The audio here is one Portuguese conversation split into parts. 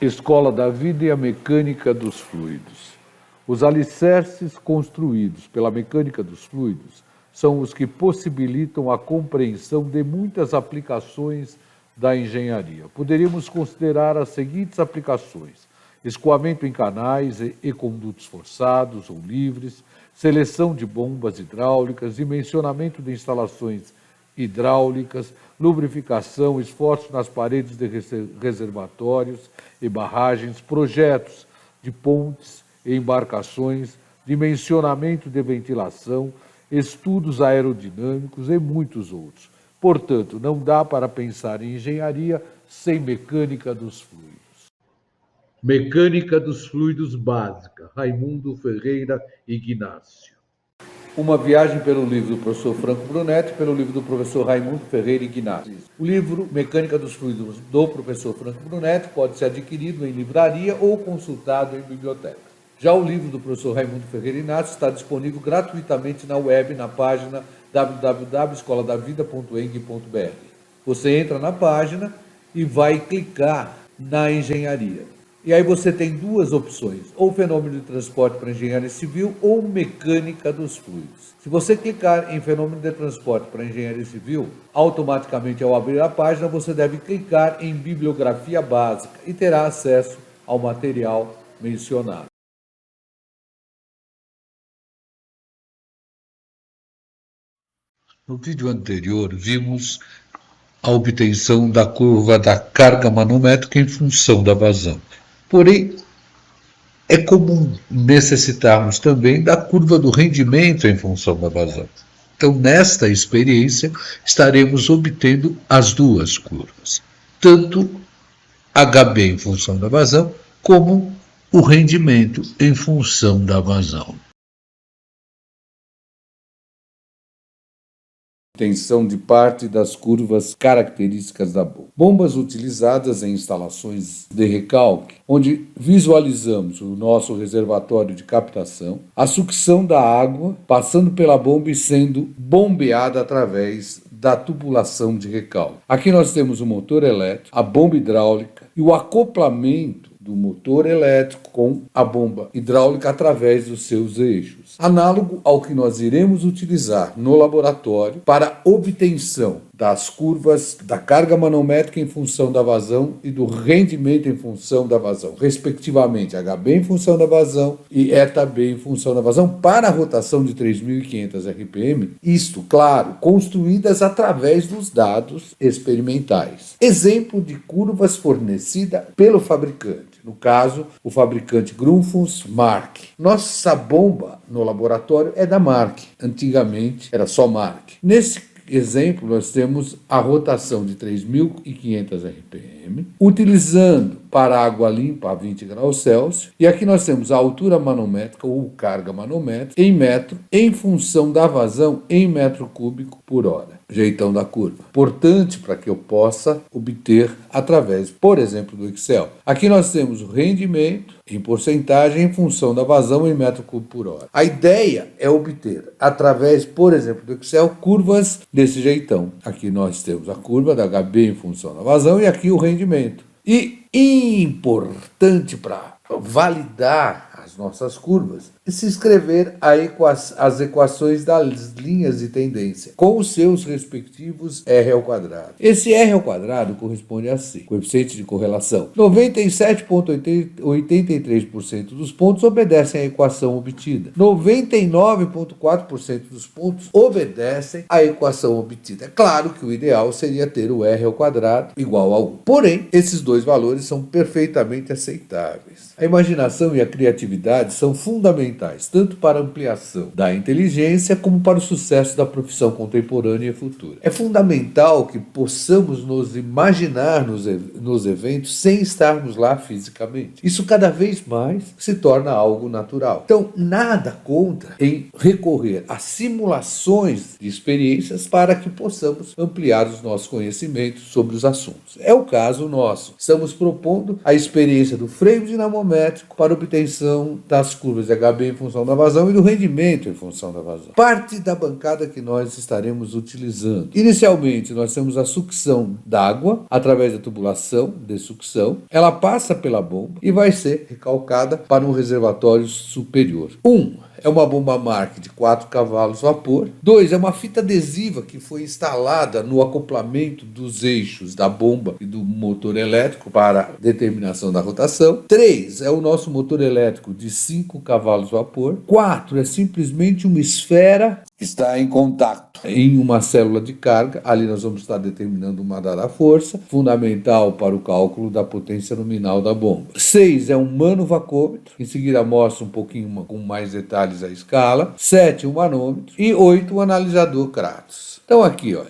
Escola da Vida e a Mecânica dos Fluidos. Os alicerces construídos pela mecânica dos fluidos são os que possibilitam a compreensão de muitas aplicações da engenharia. Poderíamos considerar as seguintes aplicações: escoamento em canais e condutos forçados ou livres, seleção de bombas hidráulicas, dimensionamento de instalações hidráulicas, lubrificação, esforço nas paredes de reservatórios e barragens, projetos de pontes e embarcações, dimensionamento de ventilação, estudos aerodinâmicos e muitos outros. Portanto, não dá para pensar em engenharia sem mecânica dos fluidos. Mecânica dos fluidos básica, Raimundo Ferreira Ignácio. Uma viagem pelo livro do professor Franco Brunetti e pelo livro do professor Raimundo Ferreira Ignácio. O livro Mecânica dos Fluidos do professor Franco Brunetti pode ser adquirido em livraria ou consultado em biblioteca. Já o livro do professor Raimundo Ferreira Ignácio está disponível gratuitamente na web, na página www.escoladavida.eng.br. Você entra na página e vai clicar na engenharia. E aí você tem duas opções, ou fenômeno de transporte para engenharia civil ou mecânica dos fluidos. Se você clicar em fenômeno de transporte para engenharia civil, automaticamente ao abrir a página você deve clicar em bibliografia básica e terá acesso ao material mencionado. No vídeo anterior vimos a obtenção da curva da carga manométrica em função da vazão. Porém, é comum necessitarmos também da curva do rendimento em função da vazão. Então, nesta experiência, estaremos obtendo as duas curvas, tanto HB em função da vazão, como o rendimento em função da vazão. Obtenção de parte das curvas características da bomba. Bombas utilizadas em instalações de recalque, onde visualizamos o nosso reservatório de captação, a sucção da água passando pela bomba e sendo bombeada através da tubulação de recalque. Aqui nós temos o motor elétrico, a bomba hidráulica e o acoplamento do motor elétrico com a bomba hidráulica através dos seus eixos, análogo ao que nós iremos utilizar no laboratório para obtenção das curvas da carga manométrica em função da vazão e do rendimento em função da vazão, respectivamente HB em função da vazão e ETA-B em função da vazão para a rotação de 3.500 RPM, isto, claro, construídas através dos dados experimentais. Exemplo de curvas fornecida pelo fabricante. No caso, o fabricante Grundfos Mark. Nossa bomba no laboratório é da Mark. Antigamente era só Mark. Nesse exemplo, nós temos a rotação de 3.500 RPM, utilizando para água limpa a 20 graus Celsius. E aqui nós temos a altura manométrica ou carga manométrica em metro, em função da vazão em metro cúbico por hora. Jeitão da curva. Importante para que eu possa obter através, por exemplo, do Excel. Aqui nós temos o rendimento em porcentagem em função da vazão em metro cúbico por hora. A ideia é obter, através, por exemplo, do Excel, curvas desse jeitão. Aqui nós temos a curva da HB em função da vazão e aqui o rendimento. E importante para validar as nossas curvas e se escrever as equações das linhas de tendência com os seus respectivos R ao quadrado. Esse R ao quadrado corresponde a C, coeficiente de correlação. 97,83% dos pontos obedecem à equação obtida. 99,4% dos pontos obedecem à equação obtida. É claro que o ideal seria ter o R ao quadrado igual a 1. Porém, esses dois valores são perfeitamente aceitáveis. A imaginação e a criatividade são fundamentais, tanto para a ampliação da inteligência como para o sucesso da profissão contemporânea e futura. É fundamental que possamos nos imaginar nos eventos sem estarmos lá fisicamente. Isso cada vez mais se torna algo natural. Então, nada contra em recorrer a simulações de experiências para que possamos ampliar os nossos conhecimentos sobre os assuntos. É o caso nosso. Estamos propondo a experiência do freio dinamométrico manométrico para obtenção das curvas de HB em função da vazão e do rendimento em função da vazão. Parte da bancada que nós estaremos utilizando. Inicialmente, nós temos a sucção d'água através da tubulação de sucção. Ela passa pela bomba e vai ser recalcada para um reservatório superior. 1. É uma bomba Mark de 4 cavalos vapor. 2. É uma fita adesiva que foi instalada no acoplamento dos eixos da bomba e do motor elétrico para determinação da rotação. 3. É o nosso motor elétrico de 5 cavalos vapor. 4. É simplesmente uma esfera que está em contato em uma célula de carga. Ali nós vamos estar determinando uma dada força, fundamental para o cálculo da potência nominal da bomba. 6 é um manovacômetro, em seguida mostra um pouquinho com mais detalhes a escala. 7, um manômetro. E 8, um analisador Kratos. Então aqui, olha,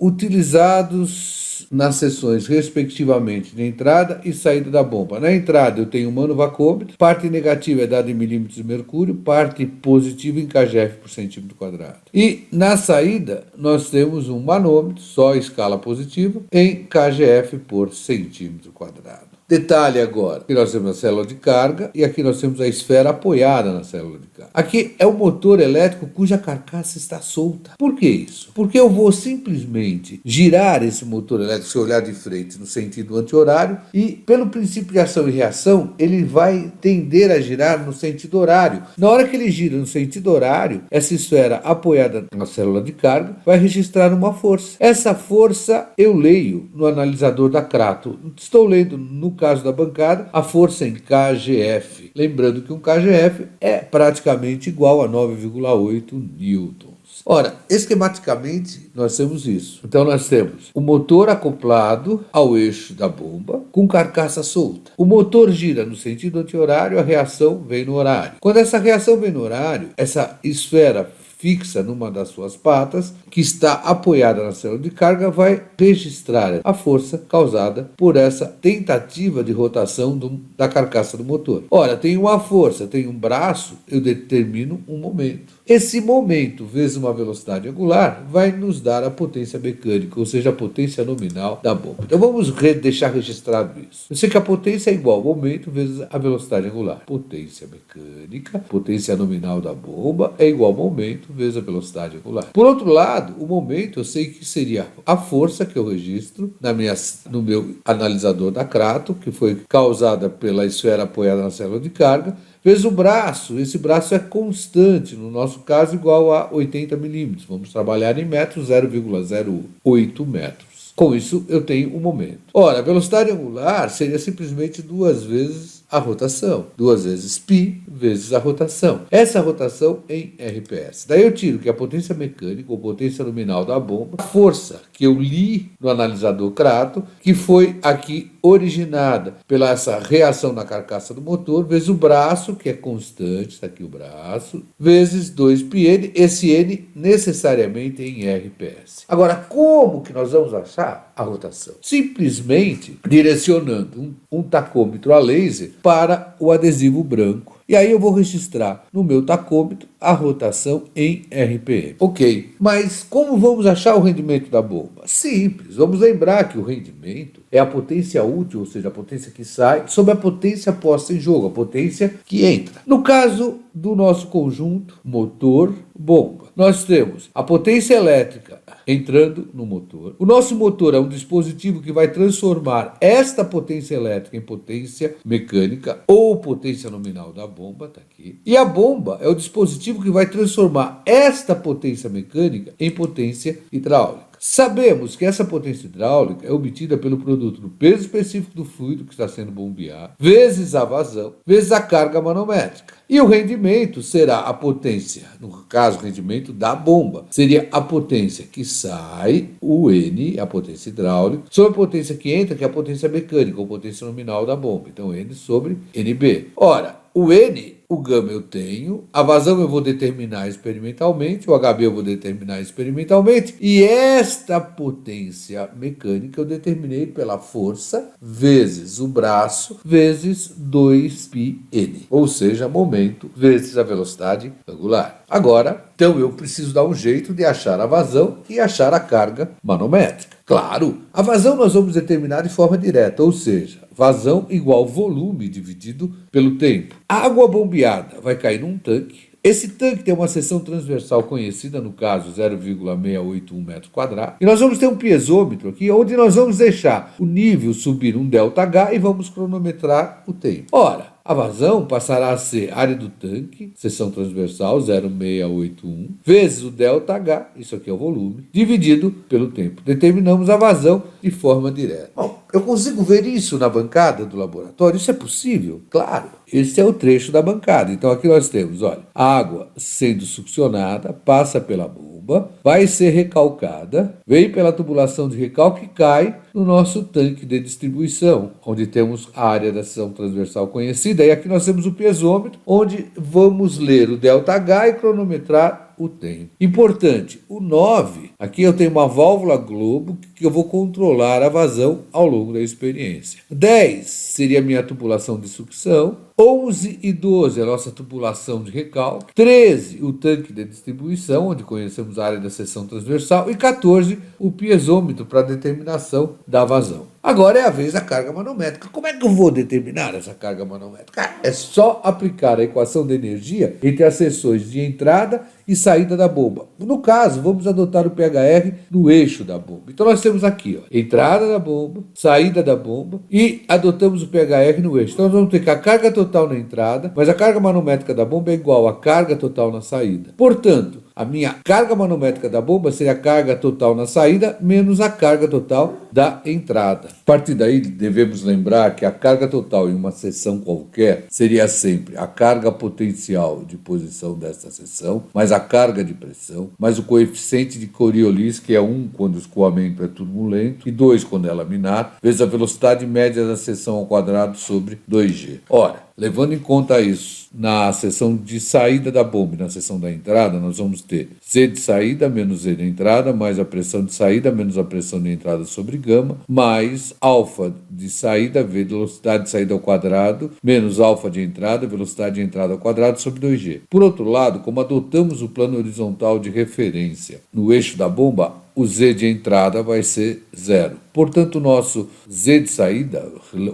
utilizados nas seções, respectivamente, de entrada e saída da bomba. Na entrada eu tenho um manovacômetro, parte negativa é dada em milímetros de mercúrio, parte positiva em kgf por centímetro quadrado. E na saída nós temos um manômetro, só escala positiva, em kgf por centímetro quadrado. Detalhe agora, aqui nós temos a célula de carga e aqui nós temos a esfera apoiada na célula de carga. Aqui é o motor elétrico cuja carcaça está solta. Por que isso? Porque eu vou simplesmente girar esse motor elétrico, se eu olhar de frente, no sentido anti-horário, e pelo princípio de ação e reação, ele vai tender a girar no sentido horário. Na hora que ele gira no sentido horário, essa esfera apoiada na célula de carga vai registrar uma força. Essa força eu leio no analisador da Kratos. Estou lendo, no caso da bancada, a força em kgf. Lembrando que um kgf é praticamente igual a 9,8 newtons. Ora, esquematicamente, nós temos isso. Então, nós temos o motor acoplado ao eixo da bomba com carcaça solta. O motor gira no sentido anti-horário, a reação vem no horário. Quando essa reação vem no horário, essa esfera fixa numa das suas patas, que está apoiada na célula de carga, vai registrar a força causada por essa tentativa de rotação da carcaça do motor. Ora, tem uma força, tem um braço, eu determino um momento. Esse momento, vezes uma velocidade angular, vai nos dar a potência mecânica, ou seja, a potência nominal da bomba. Então vamos deixar registrado isso. Eu sei que a potência é igual ao momento vezes a velocidade angular. Potência mecânica, potência nominal da bomba é igual ao momento vezes a velocidade angular. Por outro lado, o momento eu sei que seria a força que eu registro no meu analisador da Kratos, que foi causada pela esfera apoiada na célula de carga, vezes o braço. Esse braço é constante, no nosso caso igual a 80 milímetros. Vamos trabalhar em metros, 0,08 metros. Com isso, eu tenho um momento. Ora, a velocidade angular seria simplesmente 2 vezes a rotação. 2 vezes π vezes a rotação. Essa rotação em RPS. Daí eu tiro que a potência mecânica, ou potência nominal da bomba, a força que eu li no analisador Kratos, que foi aqui originada pela essa reação na carcaça do motor, vezes o braço, que é constante, está aqui o braço, vezes 2πn, esse n necessariamente em RPS. Agora, como que nós vamos achar a rotação? Simplesmente direcionando um tacômetro a laser para o adesivo branco. E aí eu vou registrar no meu tacômetro a rotação em RPM. Ok, mas como vamos achar o rendimento da bomba? Simples, vamos lembrar que o rendimento é a potência útil, ou seja, a potência que sai, sobre a potência posta em jogo, a potência que entra. No caso do nosso conjunto motor-bomba, nós temos a potência elétrica entrando no motor. O nosso motor é um dispositivo que vai transformar esta potência elétrica em potência mecânica ou potência nominal da bomba, tá aqui. E a bomba é o dispositivo que vai transformar esta potência mecânica em potência hidráulica. Sabemos que essa potência hidráulica é obtida pelo produto do peso específico do fluido que está sendo bombeado, vezes a vazão, vezes a carga manométrica. E o rendimento será a potência, no caso, o rendimento da bomba, seria a potência que sai, o N, a potência hidráulica, sobre a potência que entra, que é a potência mecânica, ou potência nominal da bomba. Então, N sobre NB. Ora, o N o gama eu tenho, a vazão eu vou determinar experimentalmente, o HB eu vou determinar experimentalmente, e esta potência mecânica eu determinei pela força vezes o braço vezes 2πn, ou seja, momento vezes a velocidade angular. Agora, então eu preciso dar um jeito de achar a vazão e achar a carga manométrica. Claro, a vazão nós vamos determinar de forma direta, ou seja, vazão igual volume dividido pelo tempo. A água bombeada vai cair num tanque. Esse tanque tem uma seção transversal conhecida, no caso 0,681 metros quadrados. E nós vamos ter um piezômetro aqui, onde nós vamos deixar o nível subir um ΔH e vamos cronometrar o tempo. Ora, a vazão passará a ser área do tanque, seção transversal 0,681, vezes o ΔH, isso aqui é o volume, dividido pelo tempo. Determinamos a vazão de forma direta. Bom, eu consigo ver isso na bancada do laboratório? Isso é possível? Claro. Esse é o trecho da bancada. Então aqui nós temos, olha, a água sendo succionada, passa pela bomba, vai ser recalcada, vem pela tubulação de recalque e cai no nosso tanque de distribuição, onde temos a área da seção transversal conhecida. E aqui nós temos o piezômetro, onde vamos ler o ΔH e cronometrar o tempo. Importante, o 9, aqui eu tenho uma válvula globo que eu vou controlar a vazão ao longo da experiência. 10 seria a minha tubulação de sucção. 11 e 12, a nossa tubulação de recalque. 13, o tanque de distribuição, onde conhecemos a área da seção transversal. E 14, o piezômetro para determinação da vazão. Agora é a vez da carga manométrica. Como é que eu vou determinar essa carga manométrica? É só aplicar a equação de energia entre as seções de entrada e saída da bomba. No caso, vamos adotar o PHR no eixo da bomba. Então nós temos aqui, ó, entrada da bomba, saída da bomba e adotamos o PHR no eixo. Então nós vamos ter que a carga total na entrada, mas a carga manométrica da bomba é igual à carga total na saída. Portanto, a minha carga manométrica da bomba seria a carga total na saída menos a carga total da entrada. A partir daí, devemos lembrar que a carga total em uma seção qualquer seria sempre a carga potencial de posição dessa seção, mais a carga de pressão, mais o coeficiente de Coriolis, que é 1 quando o escoamento é turbulento e 2 quando é laminar, vezes a velocidade média da seção ao quadrado sobre 2G. Ora, levando em conta isso, na seção de saída da bomba e na seção da entrada, nós vamos ter Z de saída menos Z de entrada, mais a pressão de saída menos a pressão de entrada sobre gama, mais alfa de saída, velocidade de saída ao quadrado, menos alfa de entrada, velocidade de entrada ao quadrado sobre 2G. Por outro lado, como adotamos o plano horizontal de referência no eixo da bomba, o Z de entrada vai ser 0. Portanto, o nosso Z de saída,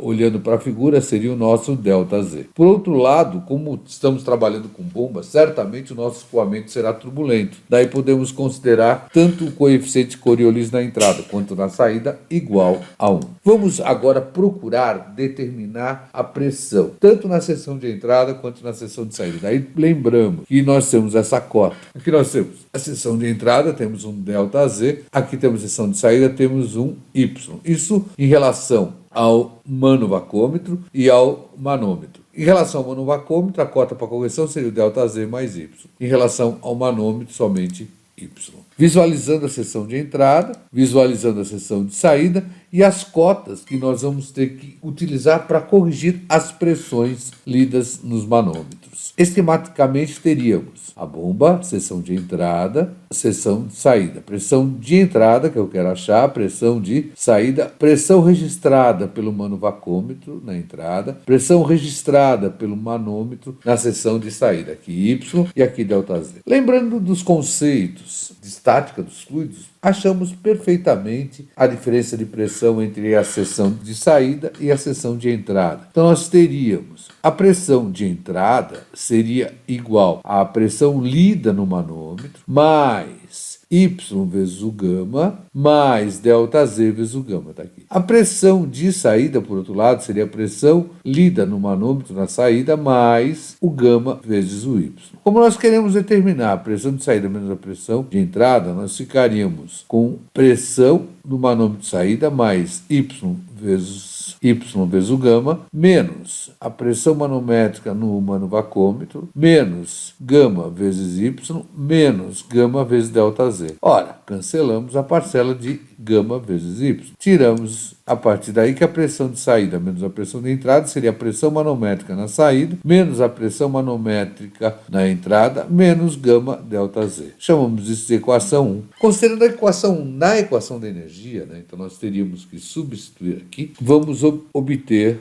olhando para a figura, seria o nosso ΔZ. Por outro lado, como estamos trabalhando com bomba, certamente o nosso escoamento será turbulento. Daí podemos considerar tanto o coeficiente Coriolis na entrada quanto na saída igual a 1. Vamos agora procurar determinar a pressão, tanto na seção de entrada quanto na seção de saída. Daí lembramos que nós temos essa cota. Aqui nós temos a seção de entrada, temos um ΔZ. Aqui temos a seção de saída, temos um Y. Isso em relação ao manovacômetro e ao manômetro. Em relação ao manovacômetro, a cota para correção seria o ΔZ mais Y. Em relação ao manômetro, somente Y. Visualizando a seção de entrada, visualizando a seção de saída e as cotas que nós vamos ter que utilizar para corrigir as pressões lidas nos manômetros. Esquematicamente teríamos a bomba, seção de entrada, seção de saída. Pressão de entrada, que eu quero achar, pressão de saída, pressão registrada pelo manovacômetro na entrada, pressão registrada pelo manômetro na seção de saída. Aqui Y e aqui ΔZ. Lembrando dos conceitos de estática dos fluidos, achamos perfeitamente a diferença de pressão entre a seção de saída e a seção de entrada. Então nós teríamos a pressão de entrada seria igual à pressão lida no manômetro mais Y vezes o gama mais ΔZ vezes o gama, tá aqui. A pressão de saída, por outro lado, seria a pressão lida no manômetro na saída mais o gama vezes o Y. Como nós queremos determinar a pressão de saída menos a pressão de entrada, nós ficaríamos com pressão no manômetro de saída mais Y vezes o gama, menos a pressão manométrica no manovacômetro, menos gama vezes Y, menos gama vezes ΔZ. Ora, cancelamos a parcela de gama vezes Y. Tiramos a partir daí que a pressão de saída menos a pressão de entrada seria a pressão manométrica na saída, menos a pressão manométrica na entrada, menos gama delta Z. Chamamos isso de equação 1. Considerando a equação 1 na equação da energia, né, então nós teríamos que substituir aqui, vamos obter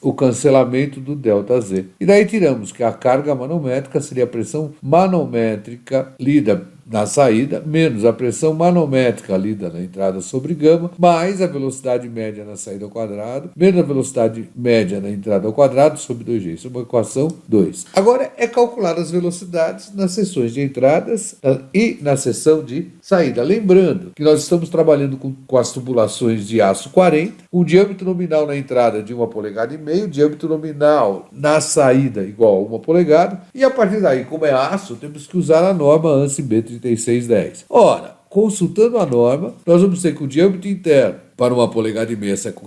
o cancelamento do delta Z. E daí tiramos que a carga manométrica seria a pressão manométrica lida na saída, menos a pressão manométrica lida na entrada sobre gama, mais a velocidade média na saída ao quadrado, menos a velocidade média na entrada ao quadrado sobre 2G. Isso é uma equação 2. Agora é calcular as velocidades nas seções de entradas e na seção de saída. Lembrando que nós estamos trabalhando com as tubulações de aço 40, o diâmetro nominal na entrada de 1,5 polegada, o diâmetro nominal na saída igual a 1 polegada, e a partir daí, como é aço, temos que usar a norma ANSI B3610. Ora, consultando a norma, nós vamos ter que o diâmetro interno para 1,5 polegada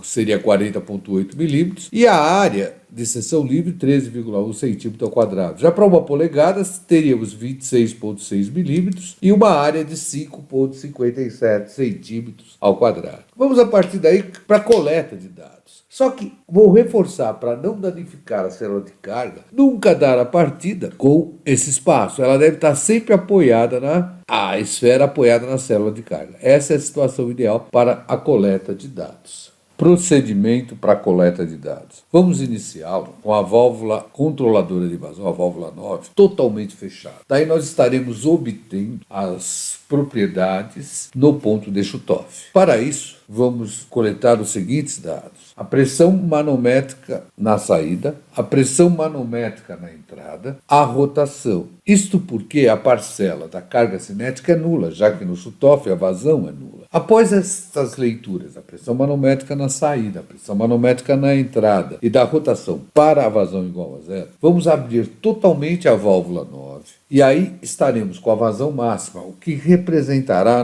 seria 40,8 milímetros e a área de seção livre 13,1 centímetro ao quadrado. Já para 1 polegada teríamos 26,6 milímetros e uma área de 5,57 centímetros ao quadrado. Vamos a partir daí para a coleta de dados. Só que vou reforçar para não danificar a célula de carga, nunca dar a partida com esse espaço. Ela deve estar sempre apoiada a esfera apoiada na célula de carga. Essa é a situação ideal para a coleta de dados. Procedimento para a coleta de dados. Vamos iniciá-lo com a válvula controladora de vazão, a válvula 9, totalmente fechada. Daí nós estaremos obtendo as propriedades no ponto de Chutoff. Para isso, vamos coletar os seguintes dados: a pressão manométrica na saída, a pressão manométrica na entrada, a rotação. Isto porque a parcela da carga cinética é nula, já que no Chutoff a vazão é nula. Após estas leituras, a pressão manométrica na saída, a pressão manométrica na entrada e da rotação para a vazão igual a zero, vamos abrir totalmente a válvula 9 e aí estaremos com a vazão máxima, o que representará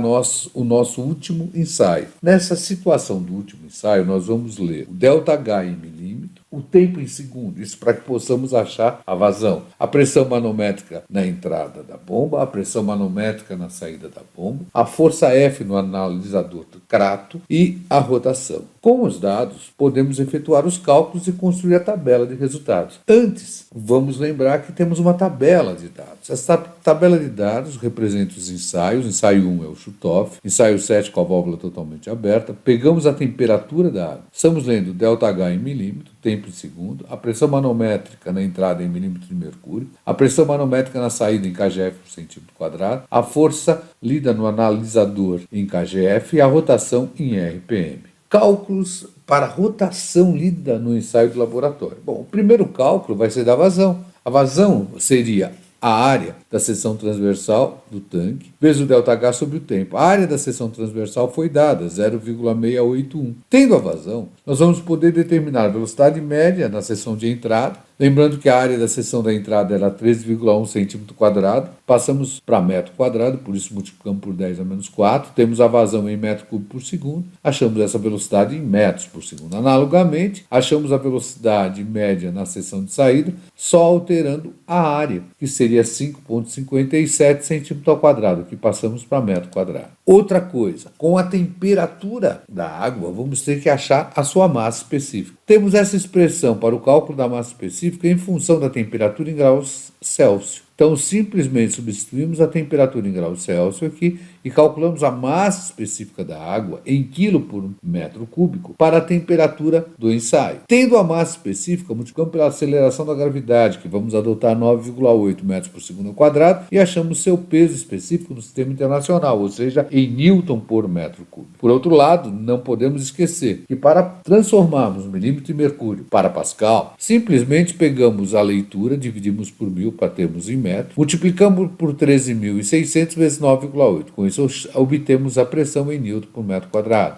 o nosso último ensaio. Nessa situação do último ensaio, nós vamos ler o ΔH em milímetro, o tempo em segundo, isso para que possamos achar a vazão, a pressão manométrica na entrada da bomba, a pressão manométrica na saída da bomba, a força F no analisador do crato e a rotação. Com os dados, podemos efetuar os cálculos e construir a tabela de resultados. Antes, vamos lembrar que temos uma tabela de dados. Essa tabela de dados representa os ensaios. Ensaio 1 é o Chutoff, ensaio 7 com a válvula totalmente aberta. Pegamos a temperatura da água. Estamos lendo ΔH em milímetro, tempo em segundo, a pressão manométrica na entrada em milímetro de mercúrio, a pressão manométrica na saída em kgf por centímetro quadrado, a força lida no analisador em kgf e a rotação em RPM. Cálculos para rotação lida no ensaio de laboratório. Bom, o primeiro cálculo vai ser da vazão. A vazão seria a área da seção transversal do tanque vezes o ΔH sobre o tempo. A área da seção transversal foi dada, 0,681. Tendo a vazão, nós vamos poder determinar a velocidade média na seção de entrada. Lembrando que a área da seção da entrada era 13,1 centímetro quadrado, passamos para metro quadrado, por isso multiplicamos por 10 a menos 4, temos a vazão em metro cúbico por segundo, achamos essa velocidade em metros por segundo. Analogamente, achamos a velocidade média na seção de saída, só alterando a área, que seria 5,57 centímetros ao quadrado, que passamos para metro quadrado. Outra coisa, com a temperatura da água, vamos ter que achar a sua massa específica. Temos essa expressão para o cálculo da massa específica em função da temperatura em graus Celsius. Então, simplesmente substituímos a temperatura em graus Celsius aqui e calculamos a massa específica da água em quilo por metro cúbico para a temperatura do ensaio. Tendo a massa específica, multiplicamos pela aceleração da gravidade, que vamos adotar 9,8 metros por segundo ao quadrado, e achamos seu peso específico no sistema internacional, ou seja, em Newton por metro cúbico. Por outro lado, não podemos esquecer que para transformarmos milímetro de mercúrio para Pascal, simplesmente pegamos a leitura, dividimos por 1000 para termos em metro, multiplicamos por 13.600 vezes 9,8. Com isso, obtemos a pressão em Newton por metro quadrado.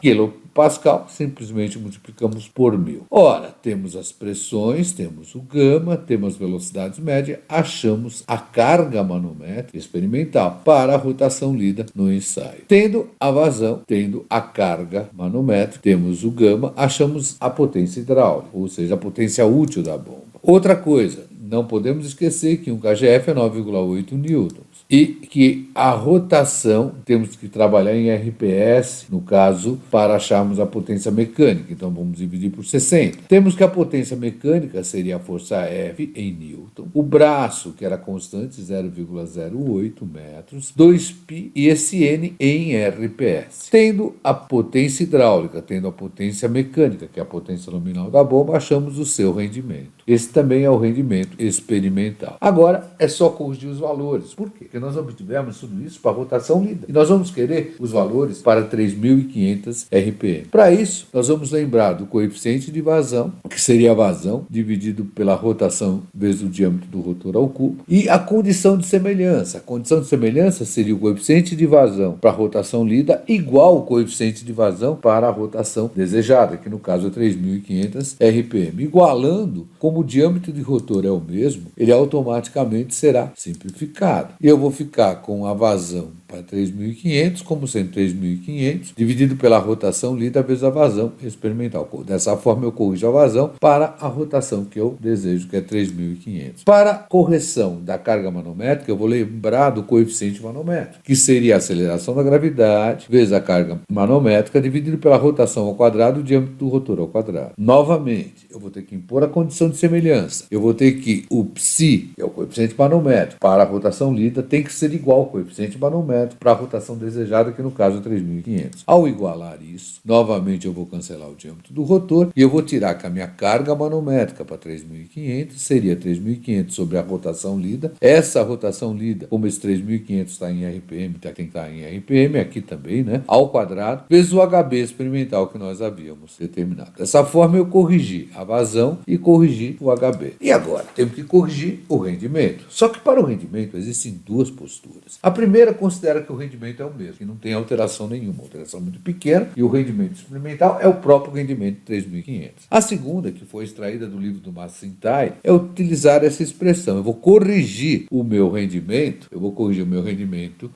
Pascal, simplesmente multiplicamos por 1000. Ora, temos as pressões, temos o gama, temos velocidades médias, achamos a carga manométrica experimental para a rotação lida no ensaio. Tendo a vazão, tendo a carga manométrica, temos o gama, achamos a potência hidráulica, ou seja, a potência útil da bomba. Outra coisa, não podemos esquecer que um kgf é 9,8 newtons. e que a rotação, temos que trabalhar em RPS, no caso, para acharmos a potência mecânica. Então vamos dividir por 60. Temos que a potência mecânica seria a força F em Newton, o braço, que era constante, 0,08 metros, 2π e esse N em RPS. Tendo a potência hidráulica, tendo a potência mecânica, que é a potência nominal da bomba, achamos o seu rendimento. Esse também é o rendimento experimental. Agora é só corrigir os valores. Por quê? Porque nós obtivemos tudo isso para a rotação lida. E nós vamos querer os valores para 3.500 RPM. Para isso, nós vamos lembrar do coeficiente de vazão, que seria a vazão dividido pela rotação vezes o diâmetro do rotor ao cubo, e a condição de semelhança. A condição de semelhança seria o coeficiente de vazão para a rotação lida igual ao coeficiente de vazão para a rotação desejada, que no caso é 3.500 RPM. Igualando, como o diâmetro de rotor é o mesmo, ele automaticamente será simplificado. E eu vou ficar com a vazão para 3.500, como sendo 3.500, dividido pela rotação lida vezes a vazão experimental. Dessa forma, eu corrijo a vazão para a rotação que eu desejo, que é 3.500. Para correção da carga manométrica, eu vou lembrar do coeficiente manométrico, que seria a aceleração da gravidade vezes a carga manométrica, dividido pela rotação ao quadrado e o diâmetro do rotor ao quadrado. Novamente, eu vou ter que impor a condição de semelhança. Eu vou ter que o psi, que é o coeficiente manométrico, para a rotação lida, tem que ser igual ao coeficiente manométrico para a rotação desejada, que no caso é 3.500. Ao igualar isso, novamente eu vou cancelar o diâmetro do rotor e eu vou tirar que a minha carga manométrica para 3.500 seria 3.500 sobre a rotação lida. Essa rotação lida, como esse 3.500 está em RPM, tem que estar em RPM aqui também, né? Ao quadrado, vezes o HB experimental que nós havíamos determinado. Dessa forma eu corrigi a vazão e corrigi o HB. E agora, temos que corrigir o rendimento. Só que para o rendimento existem duas posturas. A primeira considera que o rendimento é o mesmo, que não tem alteração nenhuma, alteração muito pequena, e o rendimento experimental é o próprio rendimento de 3.500. A segunda, que foi extraída do livro do Massintai, é utilizar essa expressão. Eu vou corrigir o meu rendimento,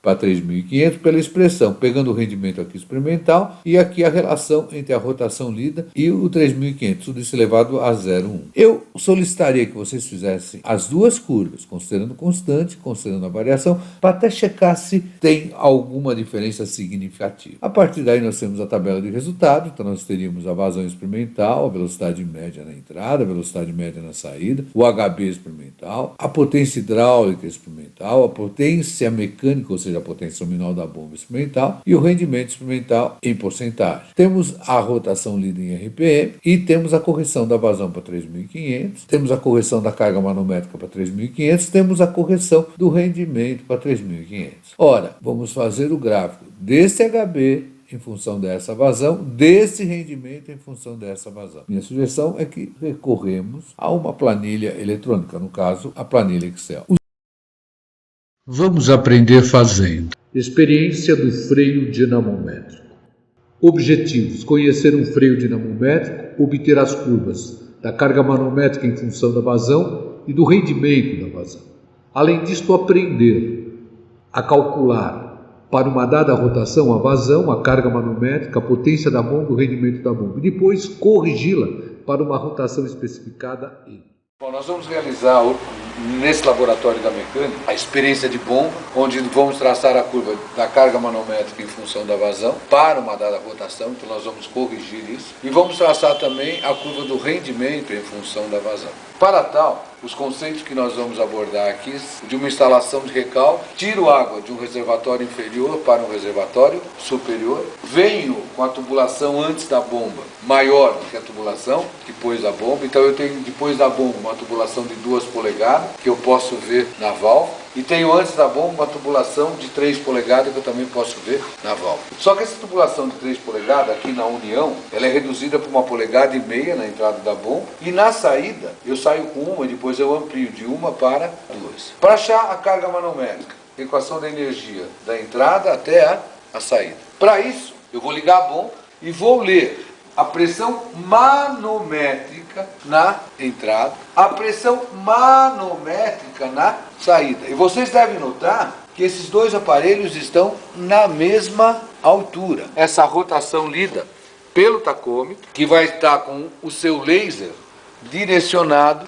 para 3.500 pela expressão, pegando o rendimento aqui experimental e aqui a relação entre a rotação lida e o 3.500, tudo isso elevado a 0,1. Eu solicitaria que vocês fizessem as duas curvas, considerando constante, considerando a variação, para até checar se tem alguma diferença significativa. A partir daí nós temos a tabela de resultado, então nós teríamos a vazão experimental, a velocidade média na entrada, a velocidade média na saída, o HB experimental, a potência hidráulica experimental, a potência mecânica, ou seja, a potência nominal da bomba experimental, e o rendimento experimental em porcentagem. Temos a rotação lida em RPM e temos a correção da vazão para 3.500, temos a correção da carga manométrica para 3.500, temos a correção do rendimento para 3.500. Ora, vamos fazer o gráfico desse HB em função dessa vazão, desse rendimento em função dessa vazão. Minha sugestão é que recorremos a uma planilha eletrônica, no caso, a planilha Excel. Vamos aprender fazendo. Experiência do freio dinamométrico. Objetivos: conhecer um freio dinamométrico, obter as curvas da carga manométrica em função da vazão e do rendimento da vazão. Além disso, aprender a calcular para uma dada rotação a vazão, a carga manométrica, a potência da bomba, o rendimento da bomba, e depois corrigi-la para uma rotação especificada em. Bom, nós vamos realizar nesse laboratório da mecânica a experiência de bomba, onde vamos traçar a curva da carga manométrica em função da vazão para uma dada rotação, então nós vamos corrigir isso, e vamos traçar também a curva do rendimento em função da vazão. Para tal, os conceitos que nós vamos abordar aqui, de uma instalação de recalque, tiro água de um reservatório inferior para um reservatório superior, venho com a tubulação antes da bomba maior do que a tubulação depois da bomba, então eu tenho depois da bomba uma tubulação de 2 polegadas, que eu posso ver na válvula, e tenho antes da bomba uma tubulação de 3 polegadas, que eu também posso ver na válvula. Só que essa tubulação de 3 polegadas, aqui na união, ela é reduzida por 1,5 polegadas na entrada da bomba, e na saída eu saio com uma e depois eu amplio de 1 para 2. Para achar a carga manométrica, equação da energia da entrada até a saída. Para isso, eu vou ligar a bomba e vou ler a pressão manométrica na entrada, a pressão manométrica na saída. E vocês devem notar que esses dois aparelhos estão na mesma altura. Essa rotação lida pelo tacômetro, que vai estar com o seu laser direcionado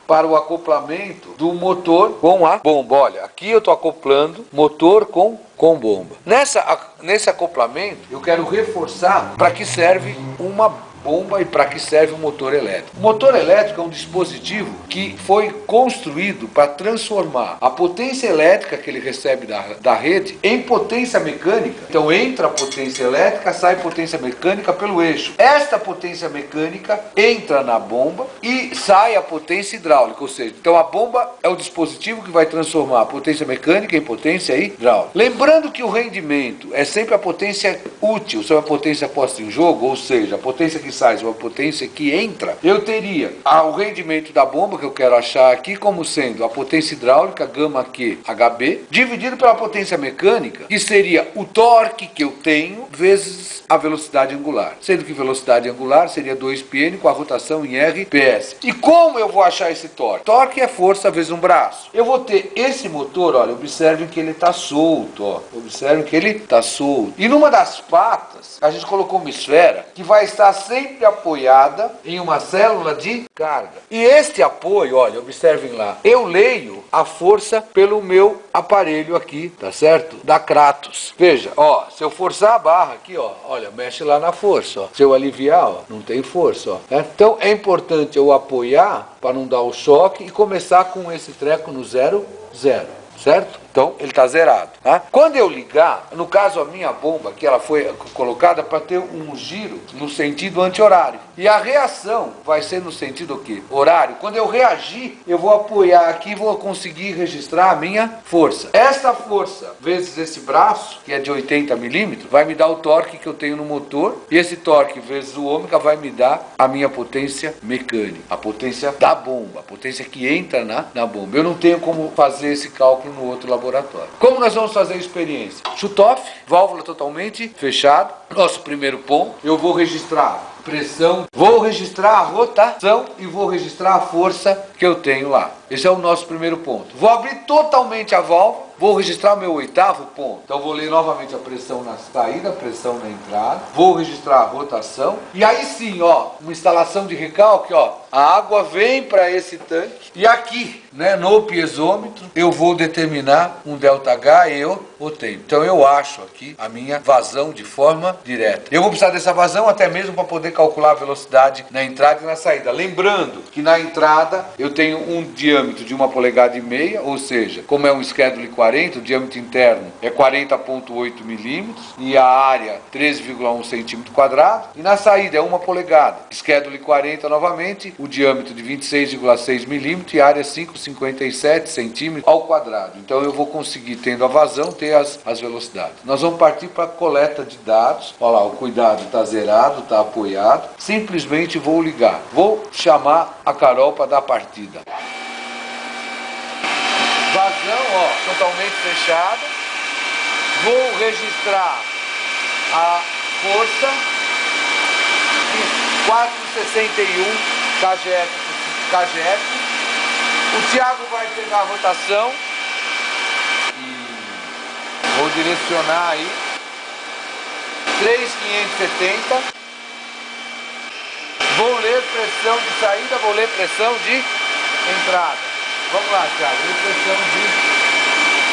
para o acoplamento do motor com a bomba. Olha, aqui eu estou acoplando motor com bomba. Nesse acoplamento, eu quero reforçar para que serve uma bomba e para que serve o motor elétrico. O motor elétrico é um dispositivo que foi construído para transformar a potência elétrica que ele recebe da rede em potência mecânica. Então entra a potência elétrica, sai potência mecânica pelo eixo. Esta potência mecânica entra na bomba e sai a potência hidráulica, ou seja, então a bomba é o dispositivo que vai transformar a potência mecânica em potência hidráulica. Lembrando que o rendimento é sempre a potência útil sobre a potência posta em jogo, ou seja, a potência que sai sobre a potência que entra, eu teria o rendimento da bomba, que eu quero achar aqui, como sendo a potência hidráulica, gama Q, HB, dividido pela potência mecânica, que seria o torque que eu tenho, vezes a velocidade angular. Sendo que velocidade angular seria 2πn com a rotação em RPS. E como eu vou achar esse torque? Torque é força vezes um braço. Eu vou ter esse motor, olha, observem que ele está solto, ó. Observem que ele está solto. E numa das patas, a gente colocou uma esfera que vai estar sempre apoiada em uma célula de carga. E este apoio, olha, observem lá, eu leio a força pelo meu aparelho aqui, tá certo? Da Kratos. Veja, ó, se eu forçar a barra aqui, ó, olha, mexe lá na força, ó. Se eu aliviar, ó, não tem força, ó. Então é importante eu apoiar para não dar o choque e começar com esse treco no 0, 0. Certo? Então ele está zerado. Tá? Quando eu ligar, no caso a minha bomba, que ela foi colocada para ter um giro no sentido anti-horário. E a reação vai ser no sentido o quê? Horário. Quando eu reagir, eu vou apoiar aqui e vou conseguir registrar a minha força. Esta força, vezes esse braço, que é de 80 milímetros, vai me dar o torque que eu tenho no motor. E esse torque vezes o ômega vai me dar a minha potência mecânica. A potência da bomba. A potência que entra na bomba. Eu não tenho como fazer esse cálculo no outro laboratório. Como nós vamos fazer a experiência? Shut-off, válvula totalmente fechada. Nosso primeiro ponto, eu vou registrar pressão, vou registrar a rotação e vou registrar a força que eu tenho lá. Esse é o nosso primeiro ponto. Vou abrir totalmente a válvula, vou registrar o meu oitavo ponto. Então vou ler novamente a pressão na saída, a pressão na entrada, vou registrar a rotação e aí sim, ó, uma instalação de recalque, ó, a água vem para esse tanque e aqui, né, no piezômetro, eu vou determinar um ΔH e o tempo. Então eu acho aqui a minha vazão de forma direta. Eu vou precisar dessa vazão até mesmo para poder calcular a velocidade na entrada e na saída. Lembrando que na entrada eu tenho um diâmetro de 1,5 polegadas, ou seja, como é um Schedule 40, o diâmetro interno é 40,8 milímetros e a área 13,1 centímetro quadrado. E na saída é 1 polegada. Schedule 40 novamente, o diâmetro de 26,6 milímetros e a área 5,57 centímetros ao quadrado. Então eu vou conseguir, tendo a vazão, ter as velocidades. Nós vamos partir para a coleta de dados. Olha lá, o cuidado está zerado, está apoiado. Simplesmente vou ligar. Vou chamar a Carol para dar partida. Vazão, ó, totalmente fechada. Vou registrar a força. 4,61 kgf. O Thiago vai pegar a rotação. Vou direcionar aí 3,570. Vou ler pressão de saída, vou ler pressão de entrada. Vamos lá, Thiago, ler pressão de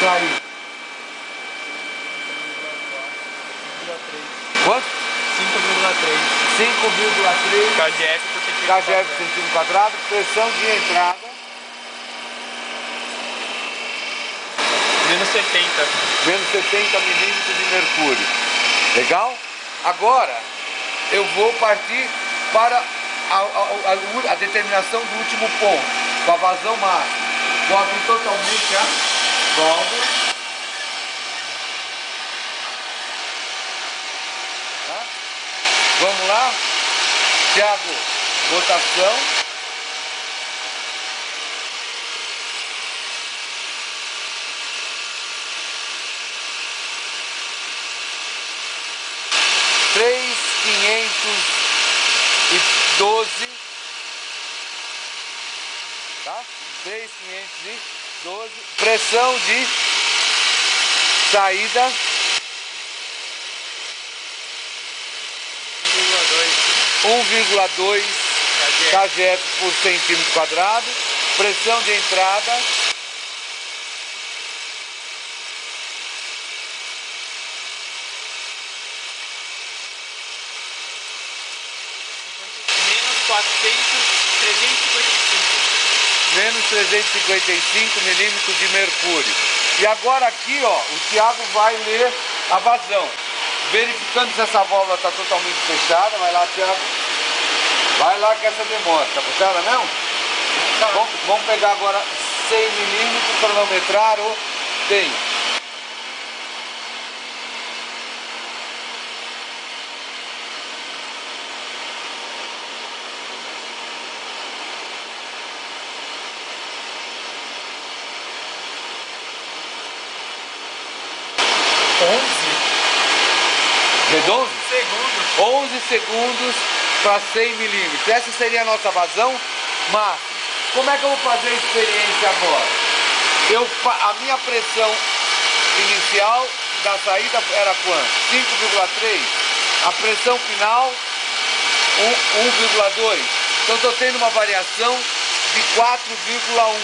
saída. Quanto? 5,3 kgf por centímetro quadrado. Pressão de entrada menos 70. Menos 70 milímetros de mercúrio. Legal? Agora, eu vou partir para a determinação do último ponto, com a vazão máxima. Vou abrir totalmente a válvula. Tá? Vamos lá? Thiago, rotação. $3.512, tá? 3.512. Pressão de saída 1,2 kgf por centímetro quadrado. Pressão de entrada. Menos 355 milímetros de mercúrio. E agora aqui, ó, o Thiago vai ler a vazão, verificando se essa válvula está totalmente fechada. Vai lá, Thiago. Vai lá que essa demora. Tá fechada não? Tá. Vamos pegar agora 100 milímetros, cronometrar o tempo. Redondo? 11 segundos para 100 milímetros. Essa seria a nossa vazão máxima. Como é que eu vou fazer a experiência agora? A minha pressão inicial da saída era quanto? 5,3. A pressão final 1,2. Então estou tendo uma variação de 4,1.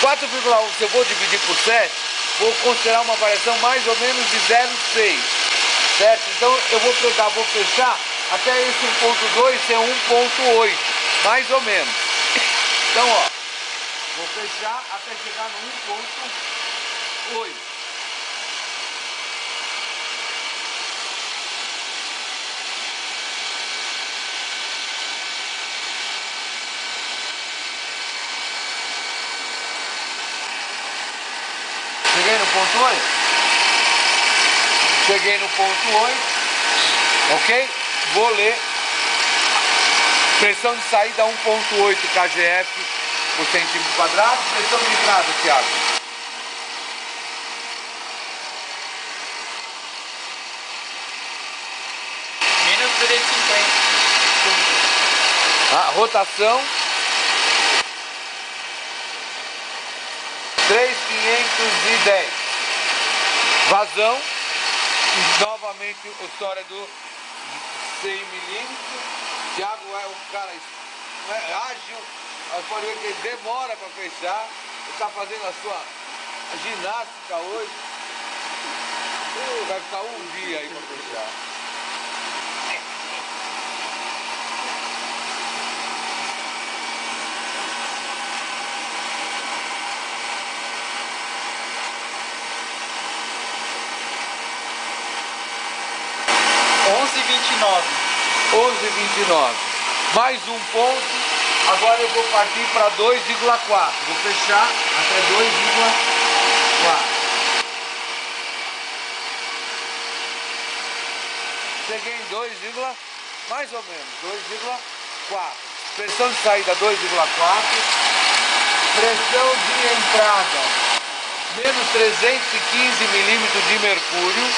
4,1, se eu vou dividir por 7, vou considerar uma variação mais ou menos de 0,6. Certo? Então eu vou fechar até esse 1.2 ser 1.8, mais ou menos. Então, ó, vou fechar até chegar no 1.8. Cheguei no ponto 8? Cheguei no ponto 8, ok? Vou ler. Pressão de saída 1.8 kgf por centímetro quadrado. Pressão de entrada, Thiago. Menos 350. A rotação 3.510. Vazão. Novamente a história do 100 milímetros. Thiago é um cara ágil, mas pode ver que ele demora para fechar. Ele está fazendo a sua ginástica hoje. Vai ficar um dia aí para fechar. $11,29. Mais um ponto. Agora eu vou partir para 2,4. Vou fechar até 2,4. Cheguei em 2, mais ou menos 2,4. Pressão de saída 2,4. Pressão de entrada menos 315 milímetros de mercúrio.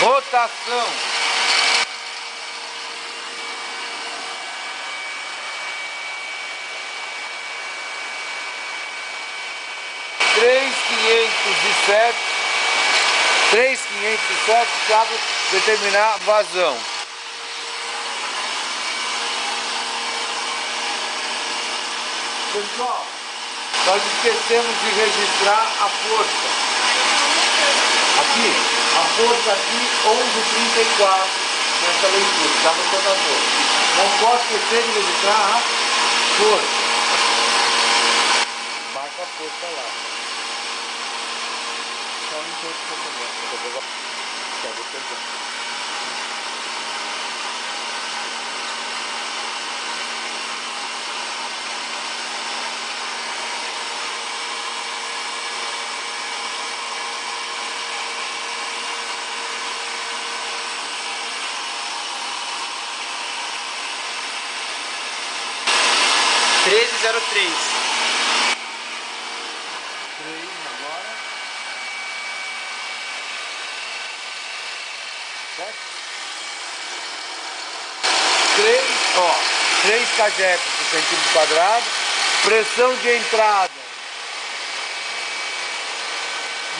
Rotação 3.507, Thiago, determinar vazão. Pessoal, nós esquecemos de registrar a força. Aqui, a força aqui, 11,34 nessa leitura, está no contador. Não posso esquecer de registrar a força. Marca a força lá. Só em todo o documento. Só vou pegar. $13,03. 3 agora. 7. 3, ó. 3 kgf por centímetro quadrado. Pressão de entrada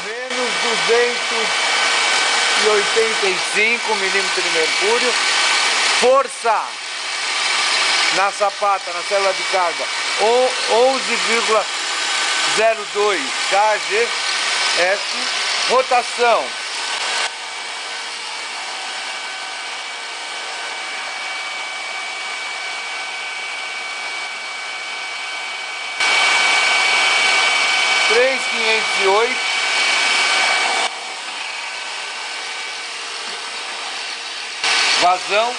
menos 285 milímetros de mercúrio. Força na sapata, na célula de carga, 11,02 kgf, rotação 3.508, vazão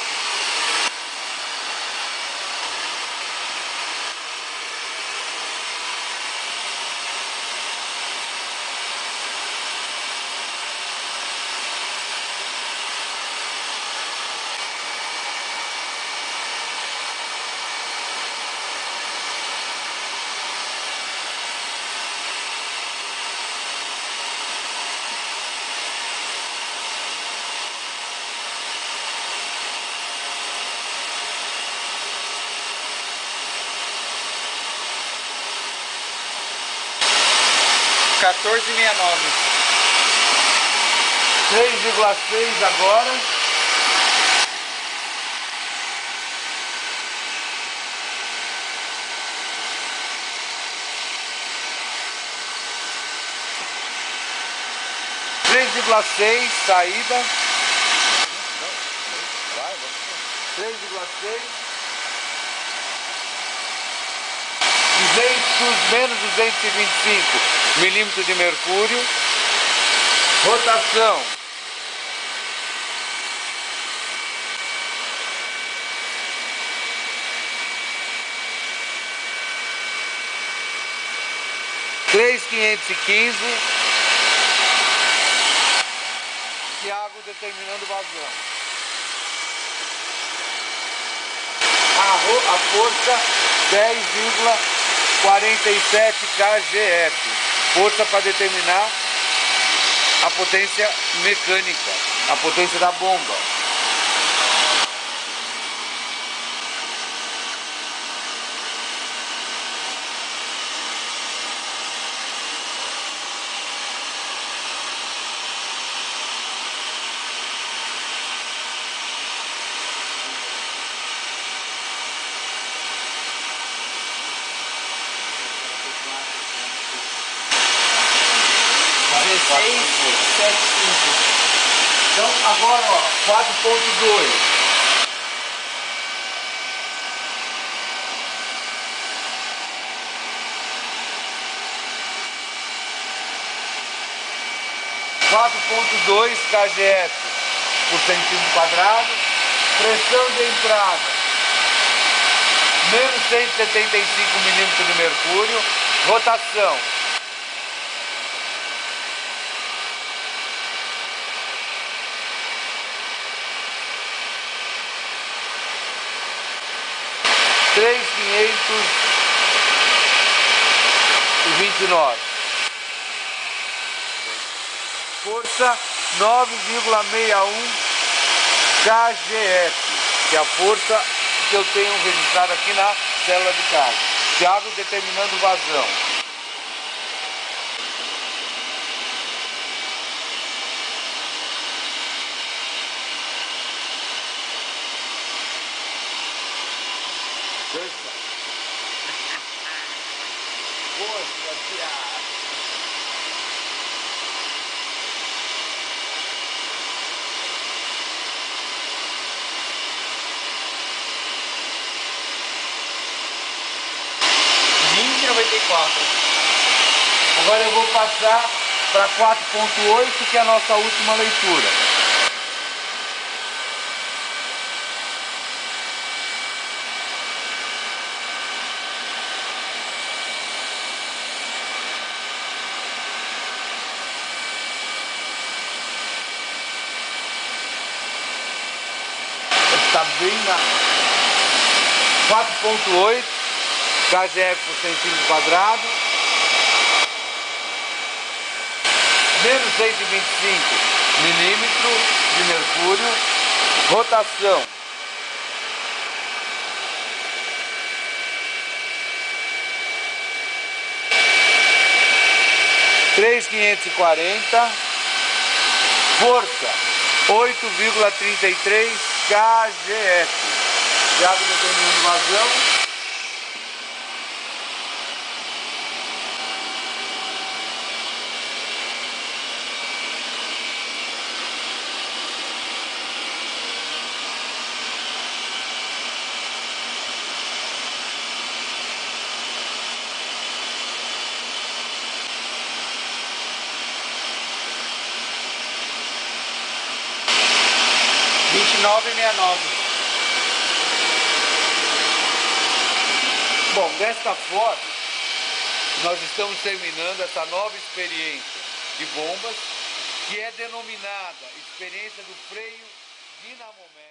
14,69. 3,6 agora. Saída. 3,6. 200 menos 225 milímetros de mercúrio. Rotação 3.515. Thiago determinando vazão. A força 10,47 kgf. Força para determinar a potência mecânica, a potência da bomba. Então agora, ó, 4.2. kgf por centímetro quadrado. Pressão de entrada menos 175 milímetros de mercúrio. Rotação 3.529. Força 9,61 kgf, que é a força que eu tenho registrado aqui na célula de carga. Thiago determinando vazão. Poxa, Thiago. Agora eu vou passar para 4.8, que é a nossa última leitura. Está bem na 4.8 kgf por centímetro quadrado, menos 125 milímetros de mercúrio. Rotação 3.540. Força 8,33 kgf. Thiago determinando vazão. 29,69. Bom, desta forma, nós estamos terminando essa nova experiência de bombas, que é denominada experiência do freio dinamométrico.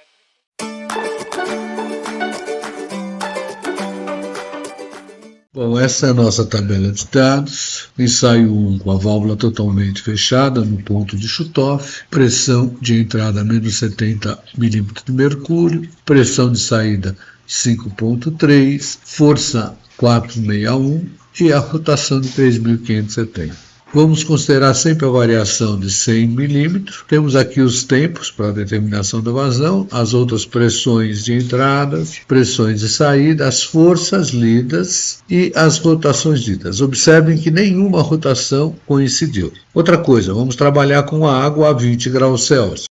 Bom, essa é a nossa tabela de dados. Ensaio 1 com a válvula totalmente fechada no ponto de shutoff, pressão de entrada menos 70 milímetros de mercúrio, pressão de saída 5,3, força 461 e a rotação de 3.570. Vamos considerar sempre a variação de 100 milímetros. Temos aqui os tempos para a determinação da vazão, as outras pressões de entrada, pressões de saída, as forças lidas e as rotações lidas. Observem que nenhuma rotação coincidiu. Outra coisa, vamos trabalhar com a água a 20 graus Celsius.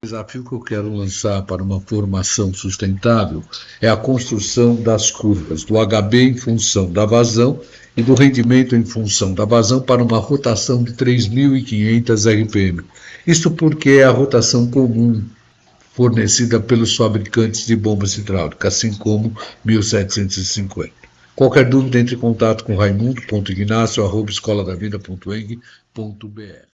O desafio que eu quero lançar para uma formação sustentável é a construção das curvas do HB em função da vazão e do rendimento em função da vazão para uma rotação de 3.500 RPM. Isto porque é a rotação comum fornecida pelos fabricantes de bombas hidráulicas, assim como 1750. Qualquer dúvida, entre em contato com raimundo.ignacio@escoladavida.eng.br.